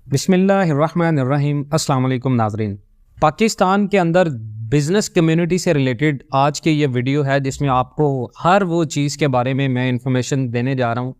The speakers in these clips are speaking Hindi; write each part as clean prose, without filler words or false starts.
बिस्मिल्लाहिर्रहमानिर्रहीम। अस्सलाम वालेकुम नाज़रीन। पाकिस्तान के अंदर बिज़नेस कम्युनिटी से रिलेटेड आज की ये वीडियो है जिसमें आपको हर वो चीज़ के बारे में मैं इंफॉर्मेशन देने जा रहा हूँ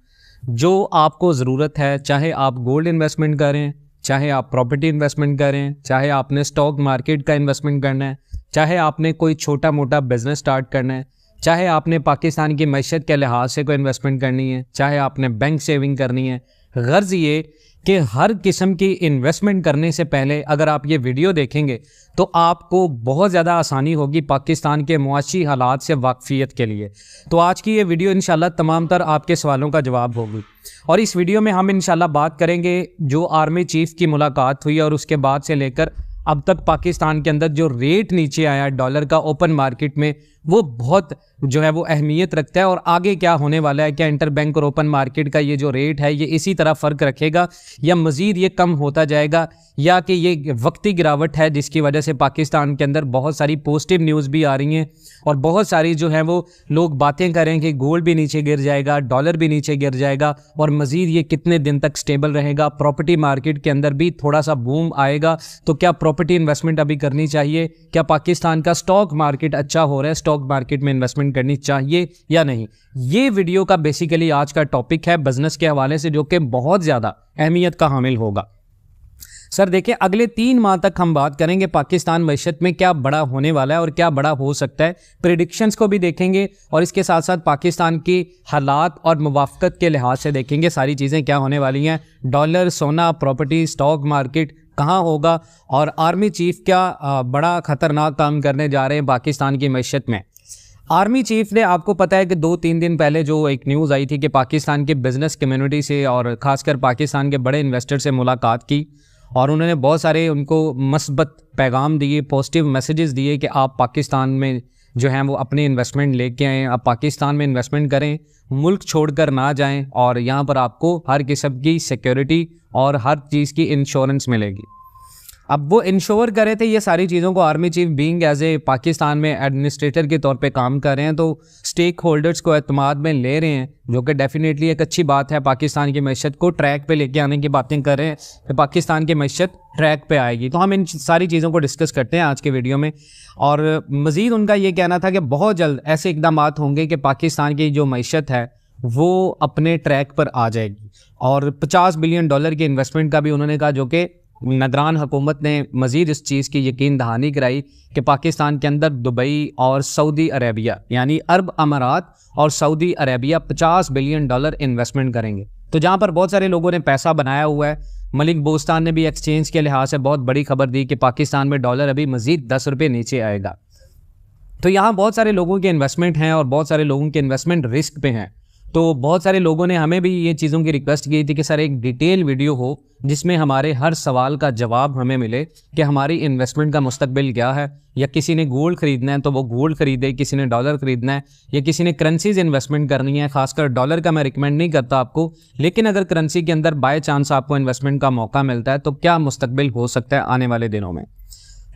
जो आपको ज़रूरत है। चाहे आप गोल्ड इन्वेस्टमेंट करें, चाहे आप प्रॉपर्टी इन्वेस्टमेंट करें, चाहे आपने स्टॉक मार्केट का इन्वेस्टमेंट करना है, चाहे आपने कोई छोटा मोटा बिज़नेस स्टार्ट करना है, चाहे आपने पाकिस्तान की मैशत के लिहाज से कोई इन्वेस्टमेंट करनी है, चाहे आपने बैंक सेविंग करनी है। गर्ज़ ये कि हर किस्म की इन्वेस्टमेंट करने से पहले अगर आप ये वीडियो देखेंगे तो आपको बहुत ज़्यादा आसानी होगी पाकिस्तान के मुआशी हालात से वाकफियत के लिए। तो आज की ये वीडियो इंशाल्लाह तमाम तर आपके सवालों का जवाब होगी। और इस वीडियो में हम इंशाल्लाह बात करेंगे जो आर्मी चीफ की मुलाकात हुई और उसके बाद से लेकर अब तक पाकिस्तान के अंदर जो रेट नीचे आया डॉलर का ओपन मार्केट में, वो बहुत जो है वो अहमियत रखता है। और आगे क्या होने वाला है, क्या इंटर बैंक और ओपन मार्केट का ये जो रेट है ये इसी तरह फ़र्क रखेगा या मज़ीद ये कम होता जाएगा, या कि ये वक्ती गिरावट है जिसकी वजह से पाकिस्तान के अंदर बहुत सारी पॉजिटिव न्यूज़ भी आ रही हैं और बहुत सारी जो है वो लोग बातें करें कि गोल्ड भी नीचे गिर जाएगा, डॉलर भी नीचे गिर जाएगा और मज़ीद ये कितने दिन तक स्टेबल रहेगा। प्रॉपर्टी मार्केट के अंदर भी थोड़ा सा बूम आएगा, तो क्या प्रॉपर्टी इन्वेस्टमेंट अभी करनी चाहिए? क्या पाकिस्तान का स्टॉक मार्केट अच्छा हो रहा है, स्टॉक मार्केट में इन्वेस्टमेंट करनी चाहिए या नहीं? ये वीडियो का बेसिकली आज का टॉपिक है बिजनेस के हवाले से, जो कि बहुत ज़्यादा अहमियत का हामिल होगा। सर देखिए, अगले 3 माह तक हम बात करेंगे पाकिस्तान मैशत में क्या बड़ा होने वाला है और क्या बड़ा हो सकता है। प्रेडिक्शंस को भी देखेंगे और इसके साथ साथ पाकिस्तान की हालात और मुवाफ़क़त के लिहाज से देखेंगे सारी चीज़ें क्या होने वाली हैं। डॉलर, सोना, प्रॉपर्टी, स्टॉक मार्केट कहाँ होगा और आर्मी चीफ क्या बड़ा ख़तरनाक काम करने जा रहे हैं पाकिस्तान की मैशत में। आर्मी चीफ ने, आपको पता है कि 2-3 दिन पहले जो एक न्यूज़ आई थी कि पाकिस्तान के बिज़नेस कम्युनिटी से और ख़ासकर पाकिस्तान के बड़े इन्वेस्टर से मुलाकात की और उन्होंने बहुत सारे उनको मस्बत पैगाम दिए, पॉजिटिव मैसेजेस दिए कि आप पाकिस्तान में जो है वो अपनी इन्वेस्टमेंट लेके आएँ, आप पाकिस्तान में इन्वेस्टमेंट करें, मुल्क छोड़कर ना जाएं और यहाँ पर आपको हर किस्म की सिक्योरिटी और हर चीज़ की इंश्योरेंस मिलेगी। अब वो इंश्योर करे थे ये सारी चीज़ों को। Army chief being as a Pakistan में एडमिनिस्ट्रेटर के तौर पे काम कर रहे हैं, तो स्टेक होल्डर्स को एतमाद में ले रहे हैं, जो कि डेफिनेटली एक अच्छी बात है। पाकिस्तान की मैशत को ट्रैक पे लेके आने की बातें कर रहे हैं कि पाकिस्तान की मैशत ट्रैक पे आएगी। तो हम इन सारी चीज़ों को डिस्कस करते हैं आज के वीडियो में। और मज़ीद उनका ये कहना था कि बहुत जल्द ऐसे इकदाम होंगे कि पाकिस्तान की जो मैशत है वो अपने ट्रैक पर आ जाएगी। और $50 बिलियन की इन्वेस्टमेंट का भी उन्होंने कहा, जो कि निगरान हुकूमत ने मज़ीद इस चीज़ की यकीन दहानी कराई कि पाकिस्तान के अंदर दुबई और सऊदी अरेबिया यानी अरब अमारात और सऊदी अरेबिया $50 बिलियन इन्वेस्टमेंट करेंगे। तो जहाँ पर बहुत सारे लोगों ने पैसा बनाया हुआ है। मलिक बोस्तान ने भी एक्सचेंज के लिहाज से बहुत बड़ी खबर दी कि पाकिस्तान में डॉलर अभी मज़ीद 10 रुपये नीचे आएगा। तो यहाँ बहुत सारे लोगों के इन्वेस्टमेंट हैं और बहुत सारे लोगों के इन्वेस्टमेंट रिस्क पे हैं। तो बहुत सारे लोगों ने हमें भी ये चीज़ों की रिक्वेस्ट की थी कि सर एक डिटेल वीडियो हो जिसमें हमारे हर सवाल का जवाब हमें मिले कि हमारी इन्वेस्टमेंट का मुस्तकबिल क्या है, या किसी ने गोल्ड ख़रीदना है तो वो गोल्ड ख़रीदे, किसी ने डॉलर ख़रीदना है, या किसी ने करेंसीज इन्वेस्टमेंट करनी है। खासकर डॉलर का मैं रिकमेंड नहीं करता आपको, लेकिन अगर करेंसी के अंदर बाय चांस आपको इन्वेस्टमेंट का मौका मिलता है तो क्या मुस्तकबिल हो सकता है आने वाले दिनों में।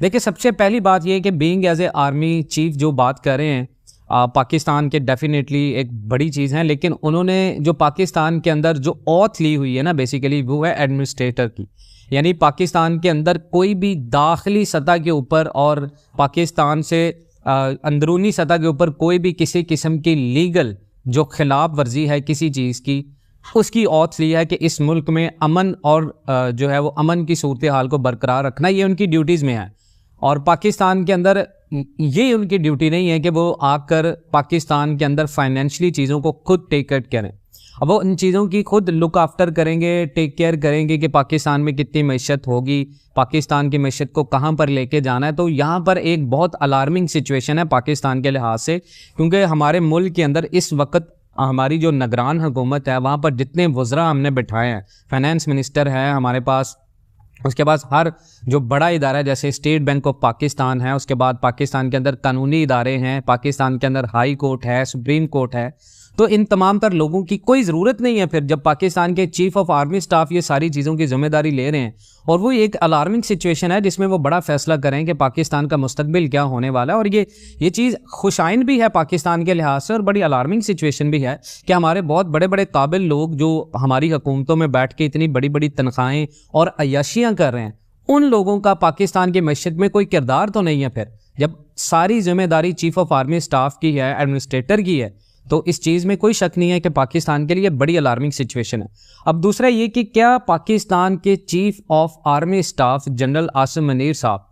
देखिए, सबसे पहली बात यह है कि being as a army chief जो बात कर रहे हैं पाकिस्तान के, डेफिनेटली एक बड़ी चीज़ है, लेकिन उन्होंने जो पाकिस्तान के अंदर जो ऑथ ली हुई है ना बेसिकली वो है एडमिनिस्ट्रेटर की। यानी पाकिस्तान के अंदर कोई भी दाखिली सतह के ऊपर और पाकिस्तान से अंदरूनी सतह के ऊपर कोई भी किसी किस्म की लीगल जो खिलाफ वर्जी है किसी चीज़ की, उसकी ऑथ ली है कि इस मुल्क में अमन और जो है वो अमन की सूरत हाल को बरकरार रखना, ये उनकी ड्यूटीज़ में है। और पाकिस्तान के अंदर ये उनकी ड्यूटी नहीं है कि वो आकर पाकिस्तान के अंदर फाइनेंशियली चीज़ों को खुद टेक केयर करें। अब वो इन चीज़ों की खुद लुक आफ्टर करेंगे, टेक केयर करेंगे कि पाकिस्तान में कितनी मैशत होगी, पाकिस्तान की मैशत को कहाँ पर लेके जाना है। तो यहाँ पर एक बहुत अलार्मिंग सिचुएशन है पाकिस्तान के लिहाज से, क्योंकि हमारे मुल्क के अंदर इस वक्त हमारी जो निगरान हुकूमत है वहाँ पर जितने वज़रा हमने बिठाए हैं, फाइनेंस मिनिस्टर है हमारे पास, उसके बाद हर जो बड़ा इदारा है जैसे स्टेट बैंक ऑफ पाकिस्तान है, उसके बाद पाकिस्तान के अंदर कानूनी इदारे हैं, पाकिस्तान के अंदर हाई कोर्ट है, सुप्रीम कोर्ट है। तो इन तमाम तर लोगों की कोई ज़रूरत नहीं है फिर, जब पाकिस्तान के चीफ ऑफ आर्मी स्टाफ ये सारी चीज़ों की जिम्मेदारी ले रहे हैं। और वो एक अलार्मिंग सिचुएशन है जिसमें वो बड़ा फैसला करें कि पाकिस्तान का मुस्तकबिल क्या होने वाला है। और ये चीज़ खुशाइन भी है पाकिस्तान के लिहाज से, और बड़ी अलार्मिंग सिचुएशन भी है कि हमारे बहुत बड़े बड़े काबिल लोग जो हमारी हुकूमतों में बैठ के इतनी बड़ी बड़ी तनख्वाहें और अय्याशियाँ कर रहे हैं, उन लोगों का पाकिस्तान की मईशत में कोई किरदार तो नहीं है। फिर जब सारी जिम्मेदारी चीफ ऑफ आर्मी स्टाफ की है, एडमिनिस्ट्रेटर की है, तो इस चीज़ में कोई शक नहीं है कि पाकिस्तान के लिए बड़ी अलार्मिंग सिचुएशन है। अब दूसरा ये कि क्या पाकिस्तान के chief of army staff general Asim Munir साहब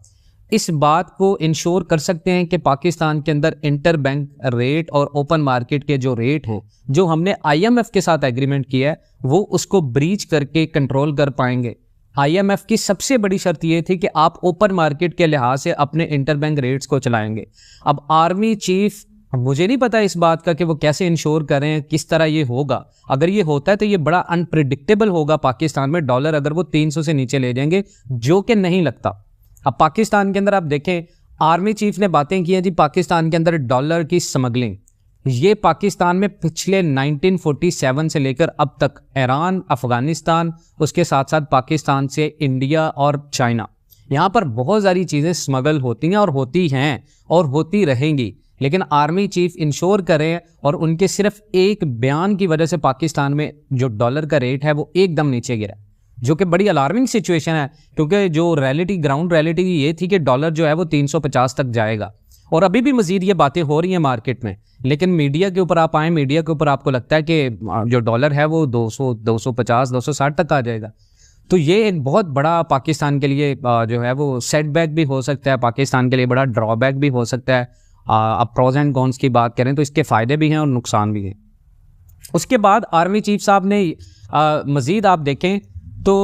इस बात को इंश्योर कर सकते हैं कि पाकिस्तान के अंदर इंटर बैंक रेट और ओपन मार्केट के जो रेट हैं, जो हमने IMF के साथ एग्रीमेंट किया है, वो उसको ब्रीच करके कंट्रोल कर पाएंगे? IMF की सबसे बड़ी शर्त ये थी कि आप ओपन मार्केट के लिहाज से अपने इंटर बैंक रेट्स को चलाएंगे। अब आर्मी चीफ, मुझे नहीं पता इस बात का कि वो कैसे इंश्योर करें, किस तरह ये होगा। अगर ये होता है तो ये बड़ा अनप्रिडिक्टेबल होगा पाकिस्तान में। डॉलर अगर वो 300 से नीचे ले जाएंगे, जो कि नहीं लगता। अब पाकिस्तान के अंदर आप देखें, आर्मी चीफ ने बातें की हैं जी पाकिस्तान के अंदर डॉलर की स्मगलिंग, ये पाकिस्तान में पिछले 1947 से लेकर अब तक ईरान, अफगानिस्तान, उसके साथ साथ पाकिस्तान से इंडिया और चाइना, यहाँ पर बहुत सारी चीज़ें स्मगल होती हैं और होती हैं और होती रहेंगी। लेकिन आर्मी चीफ इंश्योर करें, और उनके सिर्फ एक बयान की वजह से पाकिस्तान में जो डॉलर का रेट है वो एकदम नीचे गिरा, जो कि बड़ी अलार्मिंग सिचुएशन है। क्योंकि जो रियलिटी, ग्राउंड रियलिटी ये थी कि डॉलर जो है वो 350 तक जाएगा, और अभी भी मजीद ये बातें हो रही हैं मार्केट में। लेकिन मीडिया के ऊपर आप आए, मीडिया के ऊपर आपको लगता है कि जो डॉलर है वो 200, 250, 260 तक आ जाएगा। तो ये एक बहुत बड़ा पाकिस्तान के लिए जो है वो सेटबैक भी हो सकता है, पाकिस्तान के लिए बड़ा ड्रॉबैक भी हो सकता है। अब प्रोज एंड कॉन्स की बात करें तो इसके फ़ायदे भी हैं और नुकसान भी हैं। उसके बाद आर्मी चीफ साहब ने मज़ीद आप देखें तो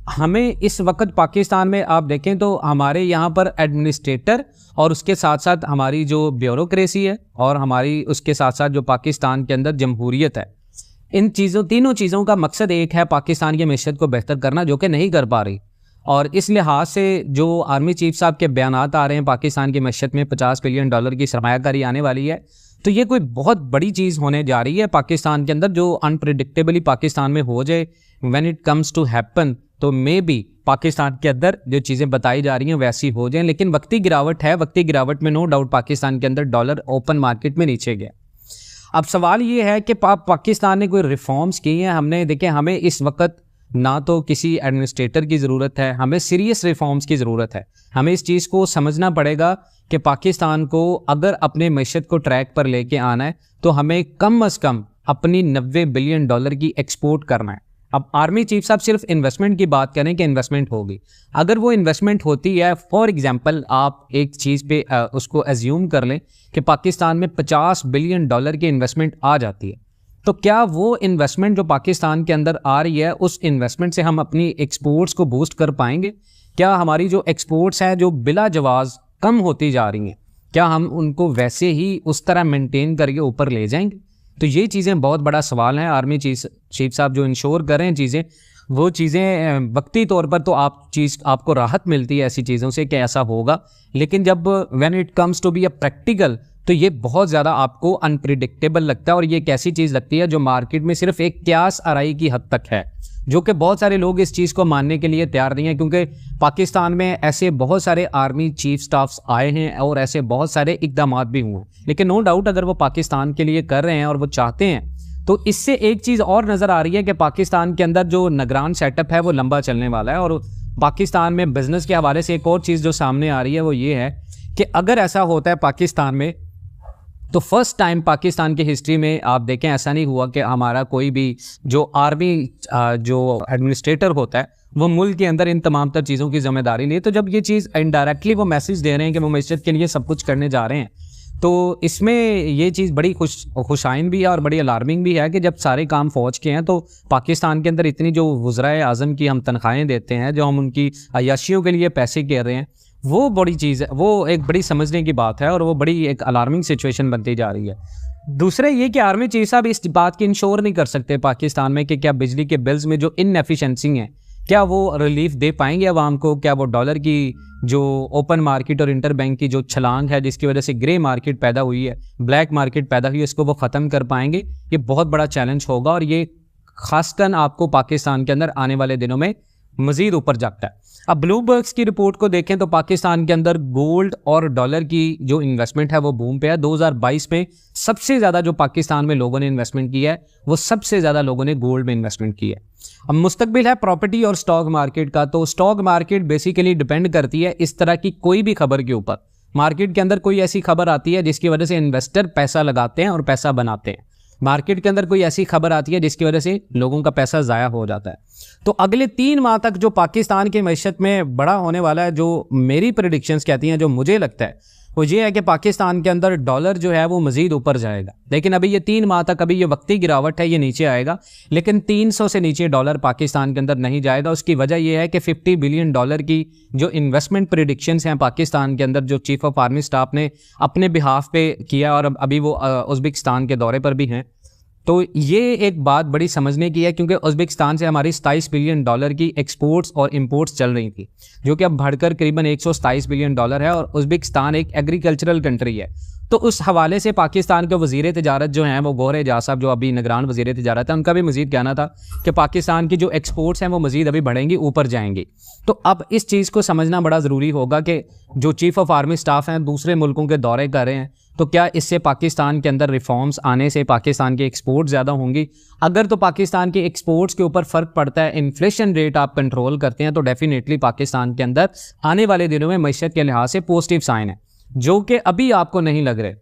हमें इस वक्त पाकिस्तान में आप देखें तो हमारे यहाँ पर एडमिनिस्ट्रेटर और उसके साथ साथ हमारी जो ब्यूरोक्रेसी है और हमारी उसके साथ साथ जो पाकिस्तान के अंदर जमहूरियत है, इन तीनों चीज़ों का मकसद एक है, पाकिस्तान की मैशत को बेहतर करना, जो कि नहीं कर पा रही। और इस लिहाज से जो आर्मी चीफ साहब के बयानात आ रहे हैं, पाकिस्तान की मैशत में $50 बिलियन की सरमायाकारी आने वाली है, तो ये कोई बहुत बड़ी चीज़ होने जा रही है पाकिस्तान के अंदर, जो अनप्रिडिक्टेबली पाकिस्तान में हो जाए। When it comes to happen, तो मे बी पाकिस्तान के अंदर जो चीज़ें बताई जा रही हैं वैसी हो जाएं। लेकिन वक्ती गिरावट है, वक्ती गिरावट में नो डाउट पाकिस्तान के अंदर डॉलर ओपन मार्केट में नीचे गया। अब सवाल ये है कि पाकिस्तान ने कोई रिफॉर्म्स किए हैं? हमने देखें, हमें इस वक्त ना तो किसी एडमिनिस्ट्रेटर की ज़रूरत है, हमें सीरियस रिफॉर्म्स की ज़रूरत है। हमें इस चीज़ को समझना पड़ेगा कि पाकिस्तान को अगर अपने मैशत को ट्रैक पर लेके आना है तो हमें कम अज़ कम अपनी $90 बिलियन की एक्सपोर्ट करना है। अब आर्मी चीफ साहब सिर्फ इन्वेस्टमेंट की बात करें कि इन्वेस्टमेंट होगी, अगर वो इन्वेस्टमेंट होती है, फॉर एग्जांपल आप एक चीज़ पे उसको एज्यूम कर लें कि पाकिस्तान में $50 बिलियन की इन्वेस्टमेंट आ जाती है, तो क्या वो इन्वेस्टमेंट जो पाकिस्तान के अंदर आ रही है, उस इन्वेस्टमेंट से हम अपनी एक्सपोर्ट्स को बूस्ट कर पाएंगे? क्या हमारी जो एक्सपोर्ट्स हैं जो बिला जवाज़ कम होती जा रही हैं, क्या हम उनको वैसे ही उस तरह मेंटेन करके ऊपर ले जाएंगे? तो ये चीज़ें बहुत बड़ा सवाल है। आर्मी चीफ साहब जो इंश्योर कर रहे हैं चीज़ें, वो चीज़ें वक्ती तौर पर तो आपको राहत मिलती है ऐसी चीज़ों से कि ऐसा होगा, लेकिन जब when it comes to be a practical, तो ये बहुत ज़्यादा आपको अनप्रिडिक्टेबल लगता है। और ये एक ऐसी चीज़ लगती है जो मार्केट में सिर्फ एक क्यास आराई की हद तक है, जो कि बहुत सारे लोग इस चीज़ को मानने के लिए तैयार नहीं है, क्योंकि पाकिस्तान में ऐसे बहुत सारे आर्मी चीफ स्टाफ्स आए हैं और ऐसे बहुत सारे इकदाम भी हुए हैं। लेकिन नो डाउट अगर वो पाकिस्तान के लिए कर रहे हैं और वो चाहते हैं, तो इससे एक चीज़ और नज़र आ रही है कि पाकिस्तान के अंदर जो निगरान सेटअप है वो लंबा चलने वाला है। और पाकिस्तान में बिजनेस के हवाले से एक और चीज़ जो सामने आ रही है वो ये है कि अगर ऐसा होता है पाकिस्तान में, तो फर्स्ट टाइम पाकिस्तान की हिस्ट्री में आप देखें ऐसा नहीं हुआ कि हमारा कोई भी जो आर्मी जो एडमिनिस्ट्रेटर होता है वो मुल्क के अंदर इन तमाम तर चीज़ों की जिम्मेदारी ले। तो जब ये चीज़ इनडायरेक्टली वो मैसेज दे रहे हैं कि वो मैशत के लिए सब कुछ करने जा रहे हैं, तो इसमें ये चीज़ बड़ी खुशाइन भी है और बड़ी अलार्मिंग भी है कि जब सारे काम फ़ौज के हैं, तो पाकिस्तान के अंदर इतनी जो वज़राए आज़म की हम तनख्वाहें देते हैं, जो हम उनकी अय्याशियों के लिए पैसे कह रहे हैं, वो बड़ी चीज़ है, वो एक बड़ी समझने की बात है और वो बड़ी एक अलार्मिंग सिचुएशन बनती जा रही है। दूसरा ये कि आर्मी चीफ साहब इस बात की इंश्योर नहीं कर सकते पाकिस्तान में कि क्या बिजली के बिल्स में जो इनएफिशिएंसी हैं, क्या वो रिलीफ दे पाएंगे अवाम को? क्या वो डॉलर की जो ओपन मार्केट और इंटरबैंक की जो छलांग है जिसकी वजह से ग्रे मार्केट पैदा हुई है, ब्लैक मार्केट पैदा हुई है, इसको वो ख़त्म कर पाएंगे? ये बहुत बड़ा चैलेंज होगा और ये खासकर आपको पाकिस्तान के अंदर आने वाले दिनों में मज़ीद ऊपर जाता है। अब ब्लूमबर्ग की रिपोर्ट को देखें तो पाकिस्तान के अंदर गोल्ड और डॉलर की जो इन्वेस्टमेंट है वो बूम पे है। 2022 में सबसे ज़्यादा जो पाकिस्तान में लोगों ने इन्वेस्टमेंट की है वो सबसे ज़्यादा लोगों ने गोल्ड में इन्वेस्टमेंट की है। अब मुस्तकबिल है प्रॉपर्टी और स्टॉक मार्केट का, तो स्टॉक मार्केट बेसिकली डिपेंड करती है इस तरह की कोई भी खबर के ऊपर। मार्केट के अंदर कोई ऐसी खबर आती है जिसकी वजह से इन्वेस्टर पैसा लगाते हैं और पैसा बनाते हैं। मार्केट के अंदर कोई ऐसी खबर आती है जिसकी वजह से लोगों का पैसा ज़ाया हो जाता है। तो अगले 3 माह तक जो पाकिस्तान की मैशत में बड़ा होने वाला है, जो मेरी प्रेडिक्शंस कहती हैं, जो मुझे लगता है वो ये है कि पाकिस्तान के अंदर डॉलर जो है वो मज़ीद ऊपर जाएगा। लेकिन अभी ये 3 माह तक अभी ये वक्ती गिरावट है, ये नीचे आएगा, लेकिन 300 से नीचे डॉलर पाकिस्तान के अंदर नहीं जाएगा। उसकी वजह यह है कि $50 बिलियन की जो इन्वेस्टमेंट प्रेडिक्शंस हैं पाकिस्तान के अंदर, जो चीफ ऑफ आर्मी स्टाफ ने अपने बिहाफ पे किया और अभी वो उज़्बेकिस्तान के दौरे पर भी हैं, तो ये एक बात बड़ी समझने की है क्योंकि उज़्बेकिस्तान से हमारी $27 बिलियन की एक्सपोर्ट्स और इंपोर्ट्स चल रही थी, जो कि अब बढ़कर करीबन $127 बिलियन है और उज़्बेकिस्तान एक एग्रीकल्चरल कंट्री है। तो उस हवाले से पाकिस्तान के वज़ीर तिजारत जो हैं वो गौहर एजाज साहब, जो अभी निगरान वज़ीर तिजारत है, उनका भी मज़ीद कहना था कि पाकिस्तान की जो एक्सपोर्ट्स हैं वो मज़ीद अभी बढ़ेंगी, ऊपर जाएंगी। तो अब इस चीज़ को समझना बड़ा ज़रूरी होगा कि जो चीफ ऑफ आर्मी स्टाफ हैं दूसरे मुल्कों के दौरे कर रहे हैं, तो क्या इससे पाकिस्तान के अंदर रिफॉर्म्स आने से पाकिस्तान की एक्सपोर्ट ज़्यादा होंगी? अगर तो पाकिस्तान की एक्सपोर्ट्स के ऊपर फ़र्क पड़ता है, इन्फ्लेशन रेट आप कंट्रोल करते हैं, तो डेफिनेटली पाकिस्तान के अंदर आने वाले दिनों में मईशत के लिहाज से पॉजिटिव साइन है, जो कि अभी आपको नहीं लग रहे।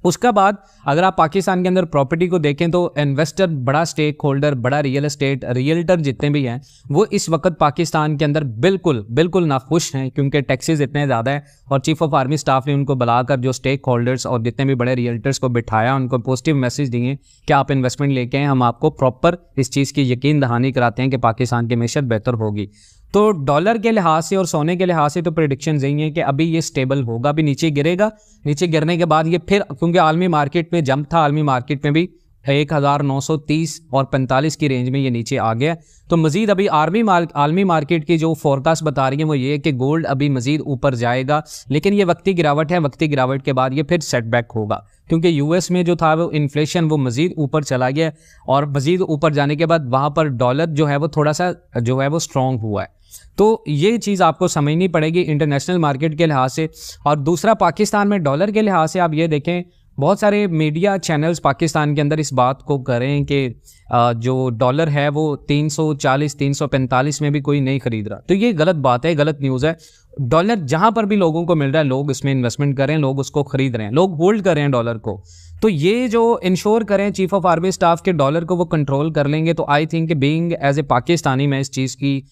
उसका बाद अगर आप पाकिस्तान के अंदर प्रॉपर्टी को देखें तो इन्वेस्टर, बड़ा स्टेक होल्डर, बड़ा रियल एस्टेट रियल्टर जितने भी हैं वो इस वक्त पाकिस्तान के अंदर बिल्कुल नाखुश हैं, क्योंकि टैक्सेस इतने ज़्यादा है और चीफ ऑफ आर्मी स्टाफ ने उनको बुलाकर जो स्टेक होल्डर्स और जितने भी बड़े रियल्टर्स को बिठाया, उनको पॉजिटिव मैसेज दिए कि आप इन्वेस्टमेंट लेके आएँ, हम आपको प्रॉपर इस चीज़ की यकीन दहानी कराते हैं कि पाकिस्तान की मैशत बेहतर होगी। तो डॉलर के लिहाज से और सोने के लिहाज से तो प्रेडिक्शन यही है कि अभी ये स्टेबल होगा, अभी नीचे गिरेगा, नीचे गिरने के बाद ये फिर, क्योंकि आलमी मार्केट में जंप था, आलमी मार्केट में भी 1930 और 45 की रेंज में ये नीचे आ गया। तो मज़ीद अभी आलमी मार्केट की जो फोरकास्ट बता रही है वो ये है कि गोल्ड अभी मज़ीद ऊपर जाएगा, लेकिन ये वक्ती गिरावट है, वक्ती गिरावट के बाद ये फिर सेटबैक होगा, क्योंकि यूएस में जो था वो इन्फ्लेशन वो मज़ीद ऊपर चला गया और मज़ीद ऊपर जाने के बाद वहाँ पर डॉलर जो है वो थोड़ा सा जो है वो स्ट्रॉन्ग हुआ है। तो ये चीज़ आपको समझनी पड़ेगी इंटरनेशनल मार्केट के लिहाज से। और दूसरा, पाकिस्तान में डॉलर के लिहाज से आप ये देखें, बहुत सारे मीडिया चैनल्स पाकिस्तान के अंदर इस बात को करें कि जो डॉलर है वो 340 345 में भी कोई नहीं खरीद रहा, तो ये गलत बात है, गलत न्यूज़ है। डॉलर जहां पर भी लोगों को मिल रहा है, लोग इसमें इन्वेस्टमेंट कर रहे हैं, लोग उसको खरीद रहे हैं, लोग होल्ड कर रहे हैं डॉलर को। तो ये जो इंश्योर करें चीफ ऑफ आर्मी स्टाफ के डॉलर को वो कंट्रोल कर लेंगे, तो I think being as a Pakistani मैं इस चीज़ की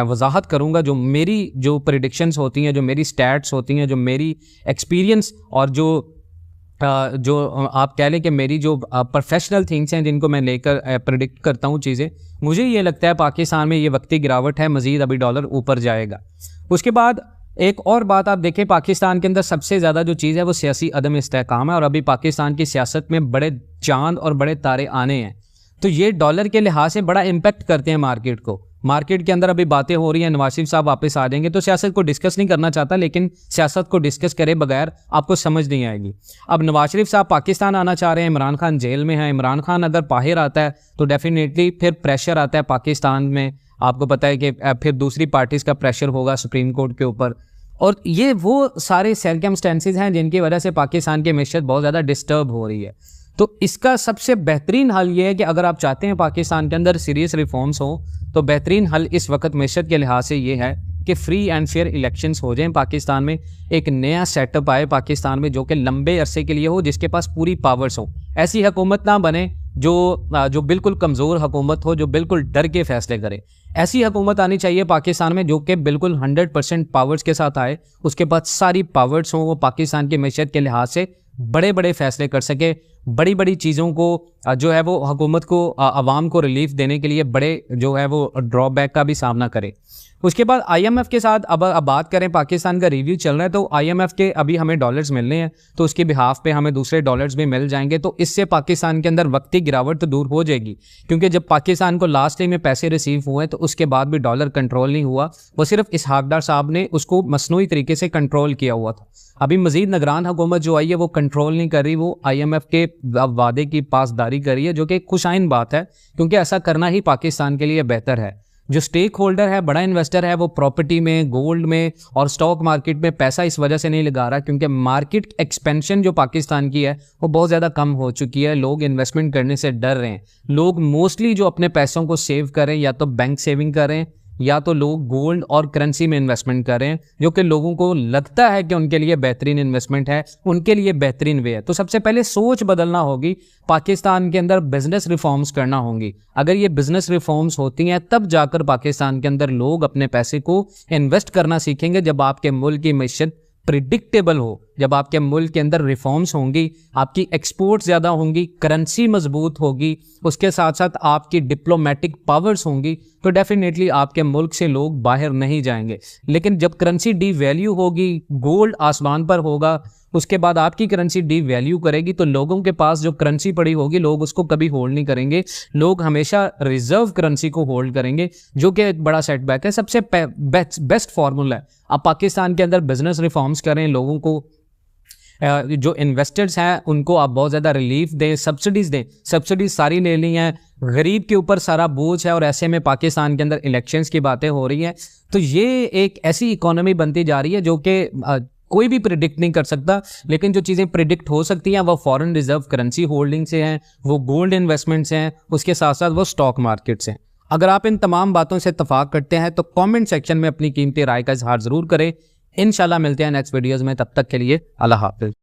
वजाहत करूंगा। जो मेरी जो प्रेडिक्शंस होती हैं, जो मेरी स्टैट्स होती हैं, जो मेरी एक्सपीरियंस और जो आप कह लें कि मेरी जो प्रोफेशनल थिंग्स हैं जिनको मैं लेकर प्रेडिक्ट करता हूँ चीज़ें, मुझे ये लगता है पाकिस्तान में ये वक्ती गिरावट है, मज़ीद अभी डॉलर ऊपर जाएगा। उसके बाद एक और बात आप देखें, पाकिस्तान के अंदर सबसे ज़्यादा जो चीज़ है वो सियासी अदम इस्तेहकाम है और अभी पाकिस्तान की सियासत में बड़े चांद और बड़े तारे आने हैं, तो ये डॉलर के लिहाज से बड़ा इम्पेक्ट करते हैं मार्केट को। मार्केट के अंदर अभी बातें हो रही हैं, नवाज शरीफ साहब वापस आ जाएंगे, तो सियासत को डिस्कस नहीं करना चाहता, लेकिन सियासत को डिस्कस करे बगैर आपको समझ नहीं आएगी। अब नवाज शरीफ साहब पाकिस्तान आना चाह रहे हैं, इमरान खान जेल में है, इमरान खान अगर बाहर आता है तो डेफिनेटली फिर प्रेशर आता है पाकिस्तान में, आपको पता है कि फिर दूसरी पार्टीज़ का प्रेशर होगा सुप्रीम कोर्ट के ऊपर, और ये वो सारे सर्कमस्टेंसेस हैं जिनकी वजह से पाकिस्तान की मैशत बहुत ज़्यादा डिस्टर्ब हो रही है। तो इसका सबसे बेहतरीन हल ये है कि अगर आप चाहते हैं पाकिस्तान के अंदर सीरियस रिफॉर्म्स हो, तो बेहतरीन हल इस वक्त मैशत के लिहाज से ये है कि फ्री एंड फेयर इलेक्शंस हो जाएं पाकिस्तान में, एक नया सेटअप आए पाकिस्तान में जो कि लंबे अरसे के लिए हो, जिसके पास पूरी पावर्स हो। ऐसी हुकूमत ना बने जो बिल्कुल कमज़ोर हुकूमत हो, जो बिल्कुल डर के फैसले करे। ऐसी हुकूमत आनी चाहिए पाकिस्तान में जो कि बिल्कुल 100% पावर्स के साथ आए, उसके पास सारी पावर्स हों, वो पाकिस्तान की मैशत के लिहाज से बड़े बड़े फैसले कर सके, बड़ी बड़ी चीज़ों को जो है वो हुकूमत को आवाम को रिलीफ देने के लिए बड़े जो है वो ड्रॉबैक का भी सामना करे। उसके बाद IMF के साथ अब बात करें, पाकिस्तान का रिव्यू चल रहा है, तो IMF के अभी हमें डॉलर्स मिलने हैं, तो उसके बिहाफ पे हमें दूसरे डॉलर्स भी मिल जाएंगे, तो इससे पाकिस्तान के अंदर वक्ती गिरावट तो दूर हो जाएगी। क्योंकि जब पाकिस्तान को लास्ट टाइम में पैसे रिसीव हुए तो उसके बाद भी डॉलर कंट्रोल नहीं हुआ, वो सिर्फ इसहाकडार साहब ने उसको मसनूई तरीके से कंट्रोल किया हुआ था। अभी मजीद निगरान हुकूमत जो आई है वो कंट्रोल नहीं कर रही, वो IMF के वादे की पासदारी कर रही है, जो कि खुशाइन बात है, क्योंकि ऐसा करना ही पाकिस्तान के लिए बेहतर है। जो स्टेक होल्डर है, बड़ा इन्वेस्टर है, वो प्रॉपर्टी में, गोल्ड में और स्टॉक मार्केट में पैसा इस वजह से नहीं लगा रहा क्योंकि मार्केट एक्सपेंशन जो पाकिस्तान की है वो बहुत ज़्यादा कम हो चुकी है। लोग इन्वेस्टमेंट करने से डर रहे हैं। लोग मोस्टली जो अपने पैसों को सेव करें, या तो बैंक सेविंग करें या तो लोग गोल्ड और करेंसी में इन्वेस्टमेंट करें, जो कि लोगों को लगता है कि उनके लिए बेहतरीन इन्वेस्टमेंट है, उनके लिए बेहतरीन वे है। तो सबसे पहले सोच बदलना होगी, पाकिस्तान के अंदर बिजनेस रिफॉर्म्स करना होंगी। अगर ये बिजनेस रिफॉर्म्स होती हैं तब जाकर पाकिस्तान के अंदर लोग अपने पैसे को इन्वेस्ट करना सीखेंगे। जब आपके मुल्क की मैशत प्रिडिक्टेबल हो, जब आपके मुल्क के अंदर रिफॉर्म्स होंगी, आपकी एक्सपोर्ट ज़्यादा होंगी, करेंसी मजबूत होगी, उसके साथ साथ आपकी डिप्लोमेटिक पावर्स होंगी, तो डेफिनेटली आपके मुल्क से लोग बाहर नहीं जाएंगे। लेकिन जब करेंसी डी वैल्यू होगी, गोल्ड आसमान पर होगा, उसके बाद आपकी करेंसी डी वैल्यू करेगी, तो लोगों के पास जो करेंसी पड़ी होगी लोग उसको कभी होल्ड नहीं करेंगे। लोग हमेशा रिजर्व करेंसी को होल्ड करेंगे, जो कि एक बड़ा सेटबैक है। सबसे बेस्ट फार्मूला है, आप पाकिस्तान के अंदर बिजनेस रिफॉर्म्स करें, लोगों को जो इन्वेस्टर्स हैं उनको आप बहुत ज़्यादा रिलीफ दें, सब्सिडीज़ दें। सब्सिडीज सारी ले ली हैं, गरीब के ऊपर सारा बोझ है, और ऐसे में पाकिस्तान के अंदर इलेक्शंस की बातें हो रही हैं। तो ये एक ऐसी इकोनॉमी बनती जा रही है जो कि कोई भी प्रिडिक्ट नहीं कर सकता। लेकिन जो चीज़ें प्रिडिक्ट हो सकती हैं वो फॉरेन रिजर्व करेंसी होल्डिंग से हैं, वो गोल्ड इन्वेस्टमेंट से हैं, उसके साथ साथ वो स्टॉक मार्केट से हैं। अगर आप इन तमाम बातों से इत्तफाक करते हैं तो कमेंट सेक्शन में अपनी कीमती राय का इजहार ज़रूर करें। इंशाल्लाह मिलते हैं नेक्स्ट वीडियोज़ में, तब तक के लिए अल्लाह हाफ़िज़।